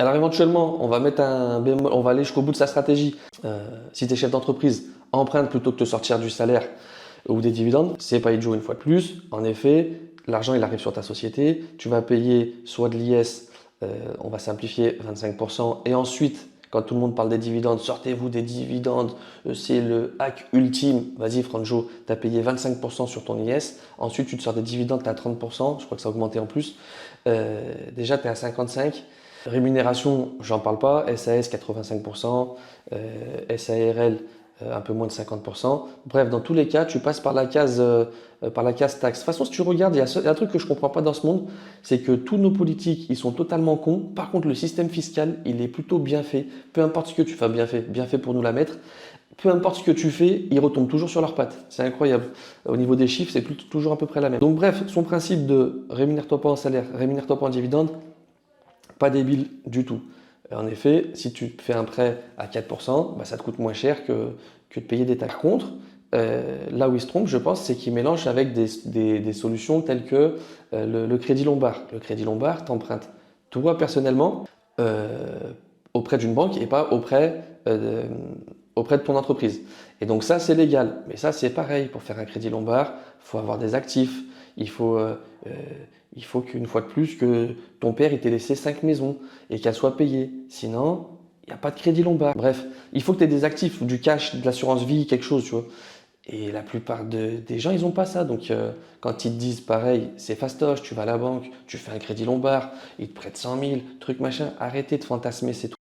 Alors éventuellement, on va mettre un bémol, on va aller jusqu'au bout de sa stratégie. Si tu es chef d'entreprise, emprunte plutôt que de sortir du salaire ou des dividendes. C'est pas idiot une fois de plus. En effet, l'argent il arrive sur ta société. Tu vas payer soit de l'IS, on va simplifier 25%. Et ensuite, quand tout le monde parle des dividendes, sortez-vous des dividendes, c'est le hack ultime. Vas-y Franjo, tu as payé 25% sur ton IS. Ensuite, tu te sors des dividendes, tu as 30%. Je crois que ça a augmenté en plus. Déjà, tu es à 55%. Rémunération, j'en parle pas. SAS 85%, SARL un peu moins de 50%. Bref, dans tous les cas, tu passes par la case taxe. De toute façon, si tu regardes, il y a un truc que je comprends pas dans ce monde, c'est que tous nos politiques, ils sont totalement cons. Par contre, le système fiscal, il est plutôt bien fait. Peu importe ce que tu fais, bien fait pour nous la mettre. Peu importe ce que tu fais, ils retombent toujours sur leurs pattes. C'est incroyable. Au niveau des chiffres, c'est toujours à peu près la même. Donc bref, son principe de rémunère-toi pas en salaire, rémunère-toi pas en dividende, pas débile du tout. En effet, si tu fais un prêt à 4%, bah, ça te coûte moins cher que de payer des taxes. Par contre, là où il se trompe, je pense, c'est qu'il mélange avec des solutions telles que le crédit lombard. Le crédit lombard, t'empruntes toi personnellement euh, auprès d'une banque et pas auprès de ton entreprise. Et donc ça, c'est légal. Mais ça, c'est pareil. Pour faire un crédit lombard, il faut avoir des actifs. Il faut, euh, euh, il faut qu'une fois de plus, que ton père il t'ait laissé 5 maisons et qu'elles soient payées. Sinon, il n'y a pas de crédit lombard. Bref, il faut que tu aies des actifs, du cash, de l'assurance vie, quelque chose, tu vois. Et la plupart des gens, ils n'ont pas ça. Donc, quand ils te disent pareil, c'est fastoche, tu vas à la banque, tu fais un crédit lombard, ils te prêtent 100 000, truc machin, arrêtez de fantasmer, c'est tout.